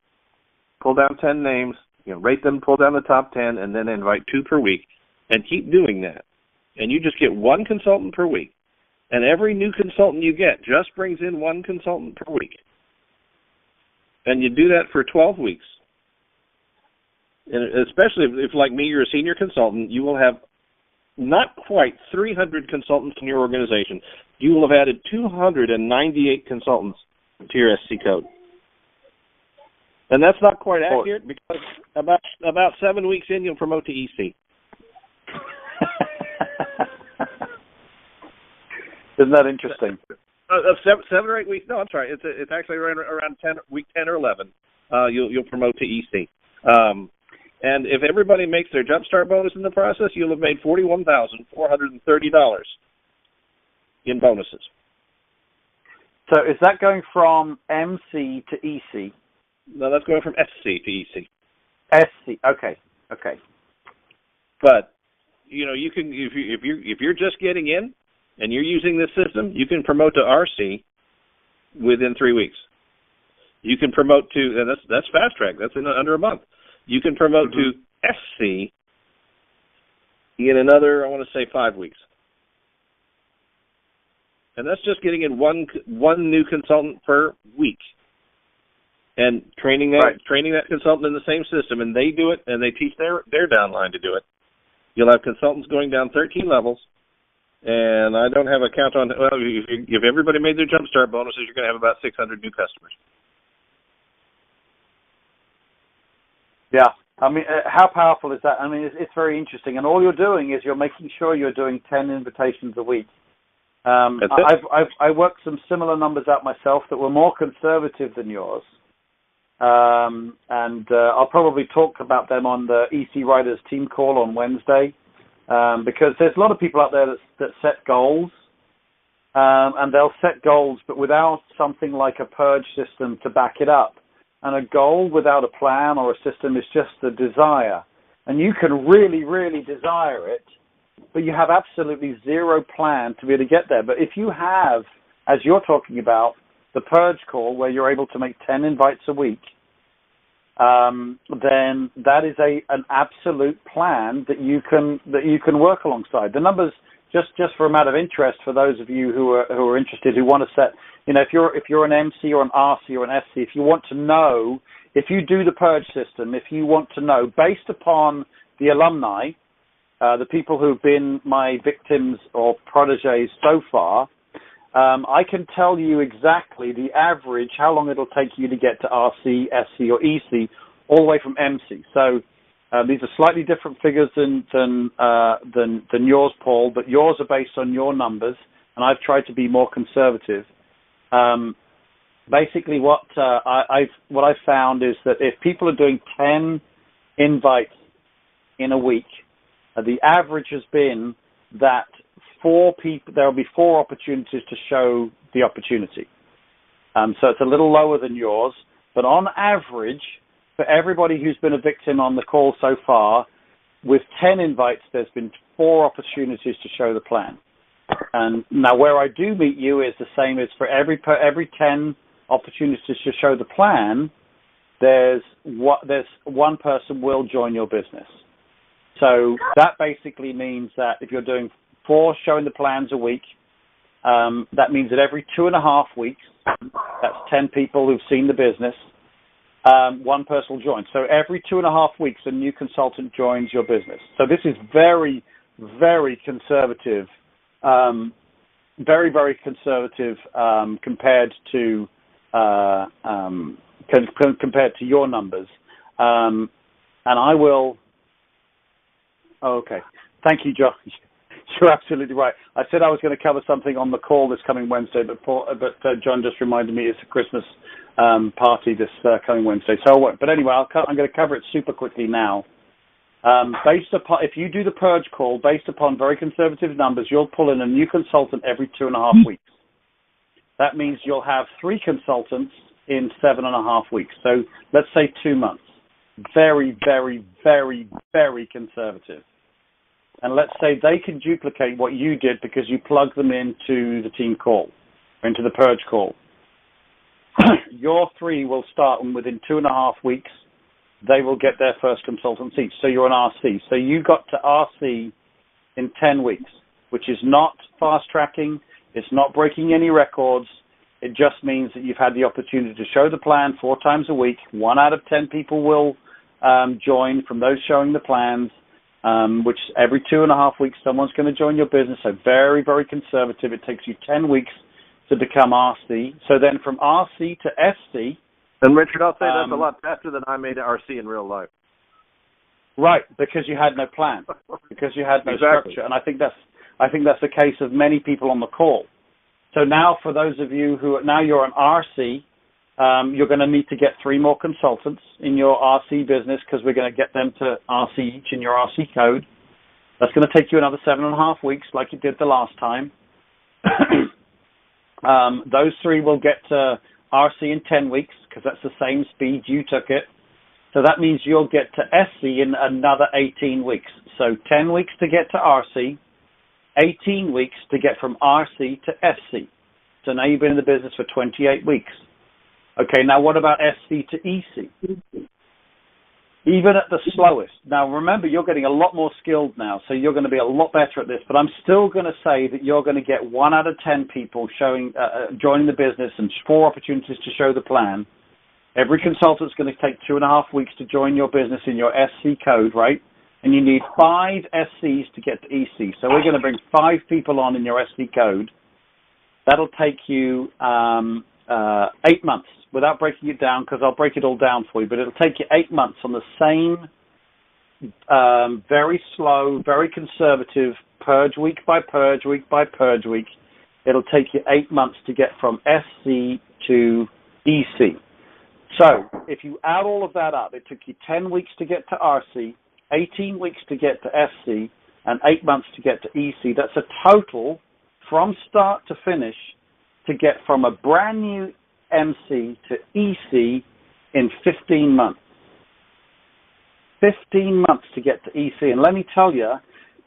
pull down 10 names, rate them, pull down the top 10, and then invite 2 per week, and keep doing that. And you just get 1 consultant per week. And every new consultant you get just brings in 1 consultant per week. And you do that for 12 weeks. And especially if, like me, you're a senior consultant, you will have not quite 300 consultants in your organization. You will have added 298 consultants to your SC code. And that's not quite accurate because about 7 weeks in, you'll promote to EC.
Isn't that interesting?
7 or 8 weeks. No, I'm sorry. It's actually around week 10 or 11. You'll promote to EC. And if everybody makes their jumpstart bonus in the process, you'll have made $41,430 in bonuses.
So is that going from MC to EC?
No, that's going from SC to EC.
SC. Okay.
But you can if you're just getting in and you're using this system, you can promote to RC within 3 weeks. You can promote to, and that's fast track. That's in under a month. You can promote to SC in another, I want to say, 5 weeks. And that's just getting in one new consultant per week, and training that consultant in the same system, and they do it, and they teach their downline to do it. You'll have consultants going down 13 levels, and I don't have a count on. Well, if everybody made their jumpstart bonuses, you're going to have about 600 new customers.
Yeah, I mean, how powerful is that? I mean, it's very interesting, and all you're doing is you're making sure you're doing 10 invitations a week. I've worked some similar numbers out myself that were more conservative than yours, and I'll probably talk about them on the EC Riders team call on Wednesday, because there's a lot of people out there that set goals, and they'll set goals, but without something like a purge system to back it up. And a goal without a plan or a system is just a desire, and you can really, really desire it, but you have absolutely zero plan to be able to get there. But if you have, as you're talking about, the purge call where you're able to make 10 invites a week, then that is an absolute plan that you can work alongside. The numbers, just for a matter of interest, for those of you who are interested, who want to set, if you're an MC or an RC or an SC, if you want to know, if you do the purge system, if you want to know, based upon the alumni, the people who've been my victims or proteges so far, I can tell you exactly the average, how long it'll take you to get to RC, SC, or EC, all the way from MC. So these are slightly different figures than yours, Paul, but yours are based on your numbers, and I've tried to be more conservative. Basically, what I've found is that if people are doing 10 invites in a week, the average has been that there will be 4 opportunities to show the opportunity. So it's a little lower than yours, but on average, for everybody who's been a victim on the call so far, with 10 invites, there's been 4 opportunities to show the plan. And now where I do meet you is the same as for every 10 opportunities to show the plan, there's one person will join your business. So that basically means that if you're doing 4 showing the plans a week, that means that every 2.5 weeks, that's 10 people who've seen the business, one person will join. So every 2.5 weeks, a new consultant joins your business. So this is very, very conservative, very, very conservative compared to your numbers. And I will. Oh, okay. Thank you, John. You're absolutely right. I said I was going to cover something on the call this coming Wednesday, but John just reminded me it's a Christmas party this coming Wednesday, so I won't. But anyway, I'm going to cover it super quickly now. Based upon, if you do the purge call, based upon very conservative numbers, you'll pull in a new consultant every 2.5 weeks. That means you'll have 3 consultants in 7.5 weeks. So let's say 2 months. Very, very, very, very conservative. And let's say they can duplicate what you did because you plugged them into the team call, into the purge call. Your 3 will start, and within 2.5 weeks, they will get their first consultant each. So you're an RC. So you got to RC in 10 weeks, which is not fast tracking. It's not breaking any records. It just means that you've had the opportunity to show the plan 4 times a week. 1 out of 10 people will join from those showing the plans, which every 2.5 weeks, someone's going to join your business. So very, very conservative. It takes you 10 weeks to become RC. So then from RC to SC.
And Richard, I'll say that's a lot faster than I made RC in real life.
Right, because you had no plan, because you had no
Exactly.
structure. And I think that's the case of many people on the call. So now for those of you now you're an RC, you're going to need to get 3 more consultants in your RC business because we're going to get them to RC each in your RC code. That's going to take you another 7.5 weeks like you did the last time. Those 3 will get to RC in 10 weeks because that's the same speed you took it. So that means you'll get to SC in another 18 weeks. So 10 weeks to get to RC, 18 weeks to get from RC to SC. So now you've been in the business for 28 weeks. Okay, now what about SC to EC? Even at the slowest. Now remember, you're getting a lot more skilled now, so you're going to be a lot better at this, but I'm still going to say that you're going to get 1 out of 10 people joining the business and 4 opportunities to show the plan. Every consultant's going to take 2.5 weeks to join your business in your SC code, right? And you need 5 SCs to get to EC. So we're going to bring 5 people on in your SC code. That'll take you 8 months without breaking it down, because I'll break it all down for you. But it'll take you 8 months on the same very slow, very conservative purge week by purge week by purge week. It'll take you 8 months to get from SC to EC. So if you add all of that up, it took you 10 weeks to get to RC, 18 weeks to get to SC, and 8 months to get to EC. That's a total from start to finish to get from a brand new MC to EC in 15 months. 15 months to get to EC. And let me tell you,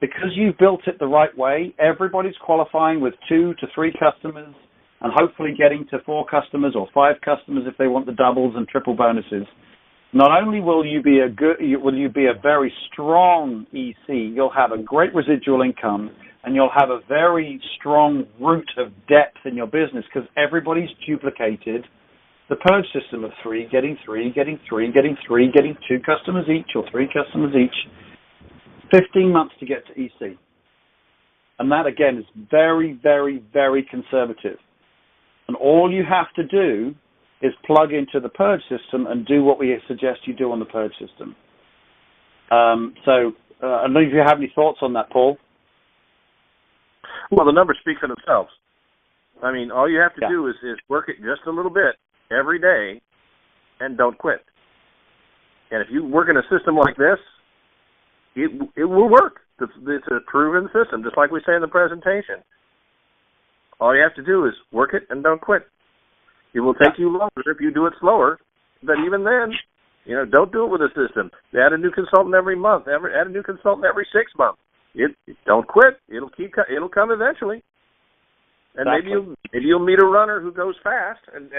because you've built it the right way, everybody's qualifying with 2 to 3 customers and hopefully getting to 4 customers or 5 customers if they want the doubles and triple bonuses. Not only will you be a very strong EC, you'll have a great residual income, and you'll have a very strong root of depth in your business because everybody's duplicated the purge system of 3, getting 3, getting 3, getting 3, getting 2 customers each or 3 customers each. 15 months to get to EC. And that, again, is very, very, very conservative. And all you have to do is plug into the purge system and do what we suggest you do on the purge system. I don't know if you have any thoughts on that, Paul.
Well, the numbers speak for themselves. I mean, all you have to do is work it just a little bit every day and don't quit. And if you work in a system like this, it will work. It's a proven system, just like we say in the presentation. All you have to do is work it and don't quit. It will take you longer if you do it slower, but even then, don't do it with a system. Add a new consultant every month. Add a new consultant every 6 months. Don't quit. It'll come eventually. And maybe you'll meet a runner who goes fast and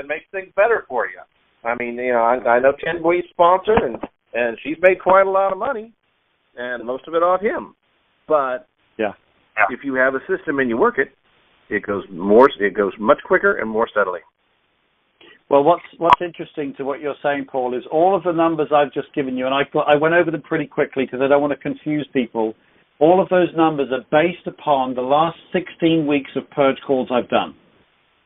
makes things better for you. I mean, I know Ken Boyd's sponsor, and she's made quite a lot of money, and most of it off him. But if you have a system and you work it, it goes much quicker and more steadily.
Well, what's interesting to what you're saying, Paul, is all of the numbers I've just given you, and I went over them pretty quickly because I don't want to confuse people. All of those numbers are based upon the last 16 weeks of purge calls I've done.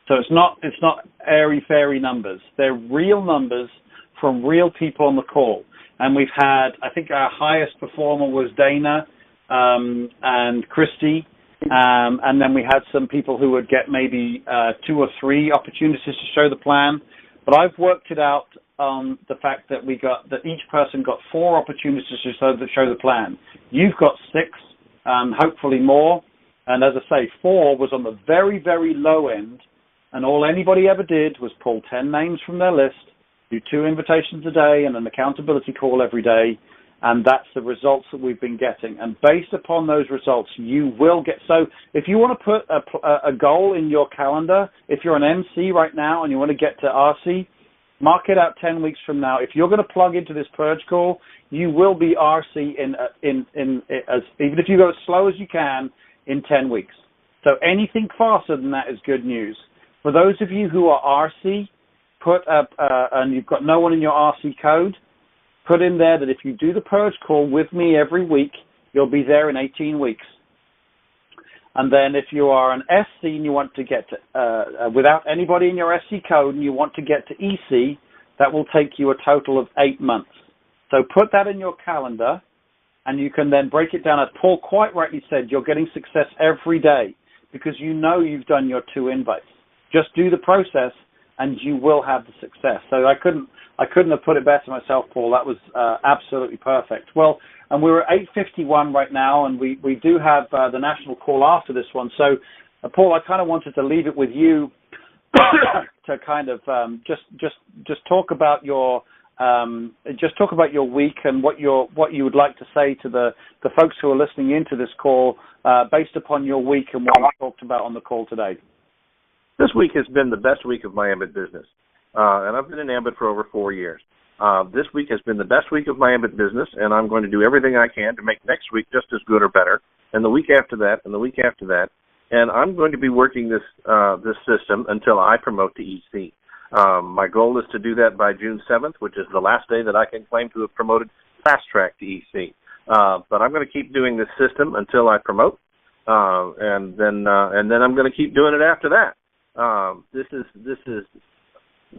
So it's not airy-fairy numbers. They're real numbers from real people on the call. And we've had, I think our highest performer was Dana and Christy. And then we had some people who would get maybe 2 or 3 opportunities to show the plan. But I've worked it out on the fact that that each person got 4 opportunities to show the plan. You've got 6, hopefully more. And as I say, 4 was on the very, very low end. And all anybody ever did was pull 10 names from their list, do 2 invitations a day and an accountability call every day. And that's the results that we've been getting. And based upon those results, you will get... So if you want to put a goal in your calendar, if you're an MC right now and you want to get to RC, mark it out 10 weeks from now. If you're going to plug into this purge call, you will be RC even if you go as slow as you can in 10 weeks. So anything faster than that is good news. For those of you who are RC, and you've got no one in your RC code, put in there that if you do the purge call with me every week, you'll be there in 18 weeks. And then if you are an SC and you want to get to, without anybody in your SC code and you want to get to EC, that will take you a total of 8 months. So put that in your calendar and you can then break it down. As Paul quite rightly said, you're getting success every day because you know you've done your 2 invites. Just do the process, and you will have the success. So I couldn't have put it better myself, Paul. That was absolutely perfect. Well, and we're at 8:51 right now, and we do have the national call after this one. So, Paul, I kind of wanted to leave it with you to kind of just talk about your week and what you would like to say to the folks who are listening into this call based upon your week and what we talked about on the call today.
This week has been the best week of my Ambit business, and I've been in Ambit for over 4 years. This week has been the best week of my Ambit business, and I'm going to do everything I can to make next week just as good or better, and the week after that, and the week after that. And I'm going to be working this system until I promote to EC. My goal is to do that by June 7th, which is the last day that I can claim to have promoted fast track to EC. But I'm going to keep doing this system until I promote, and then I'm going to keep doing it after that. This is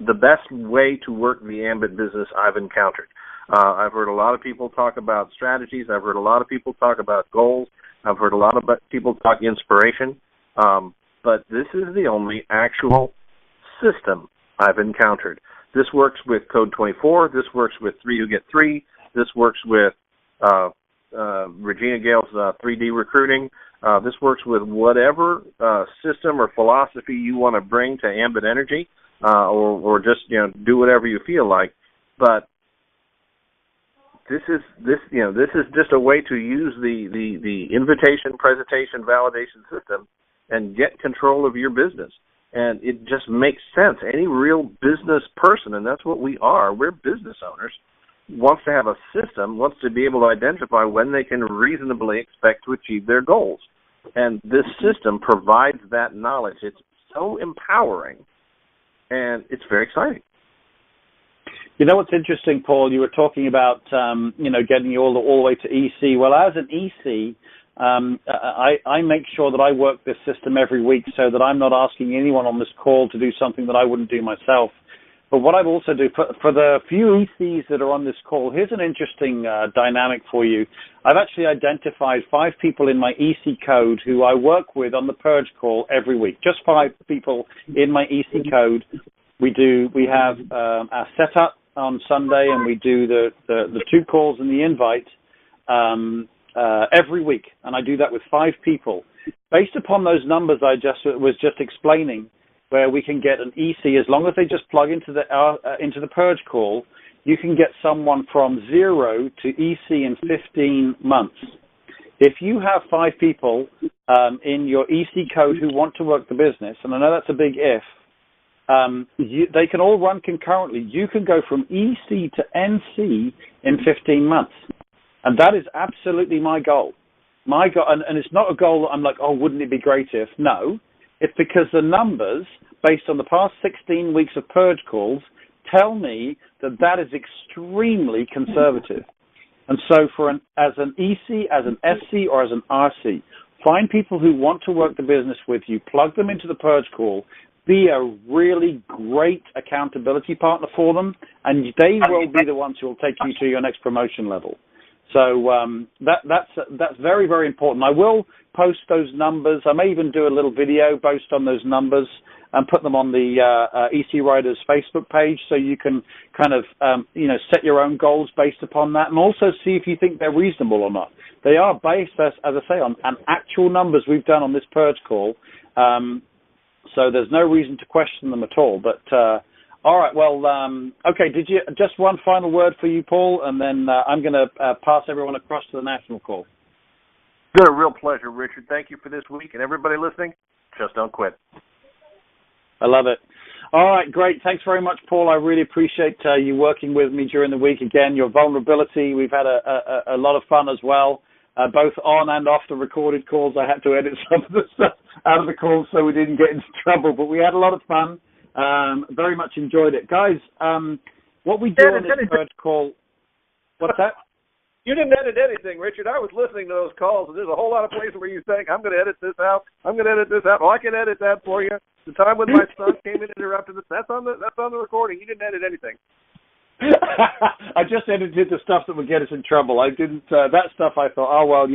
the best way to work the Ambit business I've encountered. I've heard a lot of people talk about strategies. I've heard a lot of people talk about goals. I've heard a lot of people talk inspiration. But this is the only actual system I've encountered. This works with Code 24. This works with 3 Who Get 3. This works with Regina Gale's 3D recruiting. This works with whatever system or philosophy you want to bring to Ambit Energy, or just do whatever you feel like. But this is just a way to use the invitation, presentation, validation system and get control of your business. And it just makes sense. Any real business person, and that's what we are, we're business owners, wants to have a system, wants to be able to identify when they can reasonably expect to achieve their goals. And this system provides that knowledge. It's so empowering, and it's very exciting.
You know what's interesting, Paul? You were talking about, getting you all the way to EC. Well, as an EC, I make sure that I work this system every week so that I'm not asking anyone on this call to do something that I wouldn't do myself. But what I also do, for the few ECs that are on this call, here's an interesting dynamic for you. I've actually identified 5 people in my EC code who I work with on the Purge Call every week. Just 5 people in my EC code. We have our setup on Sunday, and we do the 2 calls and the invite every week, and I do that with 5 people. Based upon those numbers I was just explaining, where we can get an EC, as long as they just plug into the Purge Call, you can get someone from 0 to EC in 15 months. If you have 5 people in your EC code who want to work the business, and I know that's a big if, they can all run concurrently. You can go from EC to NC in 15 months. And that is absolutely my goal. And it's not a goal that I'm like, oh, wouldn't it be great if? No. It's because the numbers, based on the past 16 weeks of Purge calls, tell me that is extremely conservative. And so as an EC, as an SC, or as an RC, find people who want to work the business with you, plug them into the Purge call, be a really great accountability partner for them, and they will be the ones who will take you to your next promotion level. So that's very, very important. I will post those numbers. I may even do a little video based on those numbers and put them on the EC Riders Facebook page, so you can kind of set your own goals based upon that, and also see if you think they're reasonable or not. They are based, as I say, on actual numbers we've done on this Purge Call, so there's no reason to question them at all. But all right, well, okay, just one final word for you, Paul, and then I'm going to pass everyone across to the national call.
It's been a real pleasure, Richard. Thank you for this week, and everybody listening, just don't quit.
I love it. All right, great. Thanks very much, Paul. I really appreciate you working with me during the week. Again, your vulnerability, we've had a lot of fun as well, both on and off the recorded calls. I had to edit some of the stuff out of the calls so we didn't get into trouble, but we had a lot of fun. Very much enjoyed it. Guys, what we do on this Purge Call, what's that?
You didn't edit anything, Richard. I was listening to those calls, and there's a whole lot of places where you think, I'm going to edit this out. I'm going to edit this out. Well, I can edit that for you. The time when my son came in and interrupted us, that's on the recording. You didn't edit anything.
I just edited the stuff that would get us in trouble. I didn't. That stuff I thought, oh well,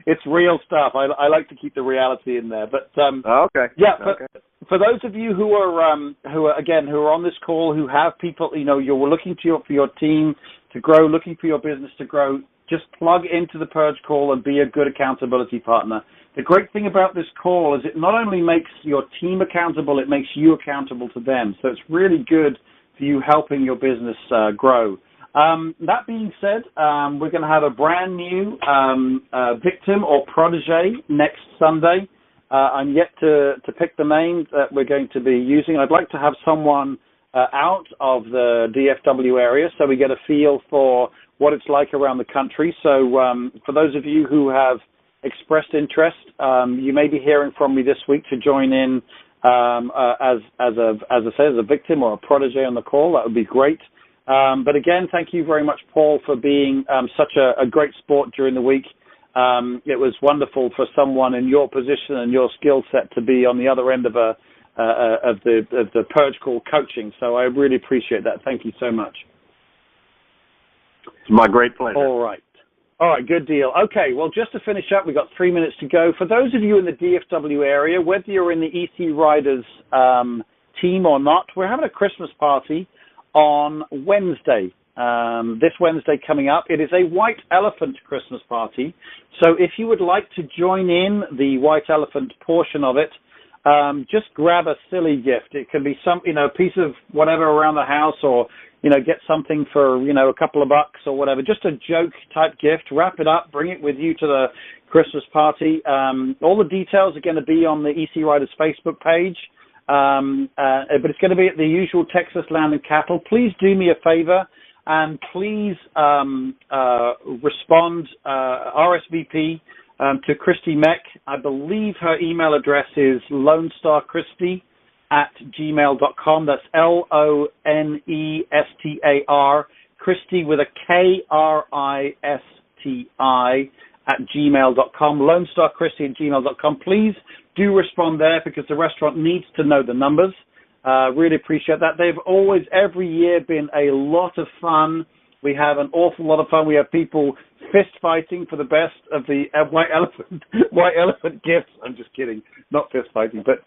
it's real stuff. I like to keep the reality in there. But
okay.
Yeah.
Okay.
For those of you who are on this call, who have people, you're looking for your team to grow, looking for your business to grow, just plug into the Purge Call and be a good accountability partner. The great thing about this call is it not only makes your team accountable, it makes you accountable to them. So it's really good for you helping your business grow. That being said, we're going to have a brand new victim or protege next Sunday. I'm yet to pick the name that we're going to be using. I'd like to have someone out of the DFW area so we get a feel for what it's like around the country. So for those of you who have expressed interest, you may be hearing from me this week to join in as a victim or a protege on the call. That would be great. But again, thank you very much, Paul, for being such a great sport during the week. It was wonderful for someone in your position and your skill set to be on the other end of the Purge Call coaching. So I really appreciate that. Thank you so much.
It's my great pleasure.
All right, good deal. Okay, well, just to finish up, we've got 3 minutes to go. For those of you in the DFW area, whether you're in the EC Riders team or not, we're having a Christmas party on Wednesday. This Wednesday coming up. It is a White Elephant Christmas party. So if you would like to join in the White Elephant portion of it, just grab a silly gift. It can be some, a piece of whatever around the house, or, get something for, a couple of bucks or whatever. Just a joke type gift. Wrap it up. Bring it with you to the Christmas party. All the details are going to be on the EC Riders Facebook page. But it's going to be at the usual Texas Land and Cattle. Please do me a favor. And please respond RSVP to Christy Meck. I believe her email address is lonestarchristy@gmail.com. That's LONESTAR, Christy with a KRISTI @gmail.com, lonestarchristy@gmail.com. Please do respond there because the restaurant needs to know the numbers. Really appreciate that. They've always, every year, been a lot of fun. We have an awful lot of fun. We have people fist fighting for the best of the white elephant gifts. I'm just kidding, not fist fighting, but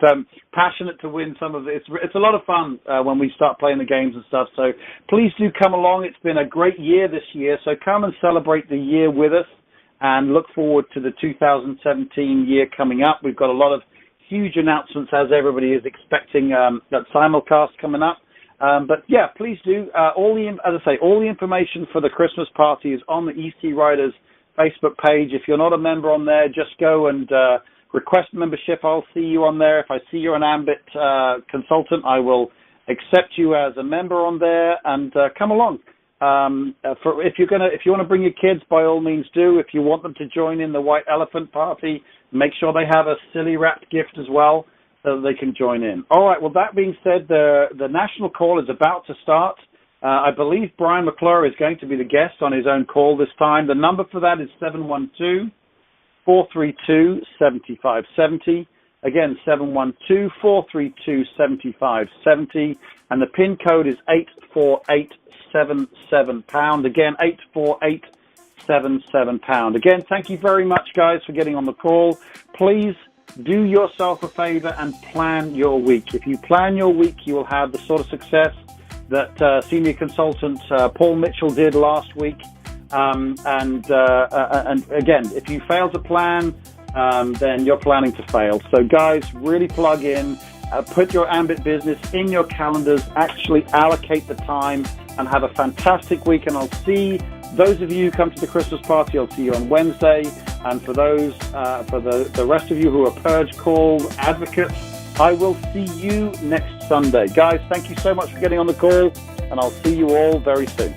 passionate to win some of it. It's a lot of fun when we start playing the games and stuff. So please do come along. It's been a great year this year. So come and celebrate the year with us and look forward to the 2017 year coming up. We've got a lot of huge announcements as everybody is expecting that simulcast coming up. But yeah, please do. All the information for the Christmas party is on the EC Riders Facebook page. If you're not a member on there, just go and request membership. I'll see you on there. If I see you're an Ambit consultant, I will accept you as a member on there and come along. If you want to bring your kids, by all means do. If you want them to join in the White Elephant party, make sure they have a silly wrapped gift as well, so that they can join in. All right. Well, that being said, the national call is about to start. I believe Brian McClure is going to be the guest on his own call this time. The number for that is 712-432-7570. Again, 712-432-7570. And the PIN code is 84877#. Again, 84877#. Again, thank you very much, guys, for getting on the call. Please do yourself a favor and plan your week. If you plan your week, you will have the sort of success that senior consultant Paul Mitchell did last week. And again, if you fail to plan, then you're planning to fail. So guys, really plug in, put your Ambit business in your calendars, actually allocate the time, and have a fantastic week. And I'll see those of you who come to the Christmas party, I'll see you on Wednesday. And for those, for the rest of you who are Purge Call advocates, I will see you next Sunday. Guys, thank you so much for getting on the call, and I'll see you all very soon.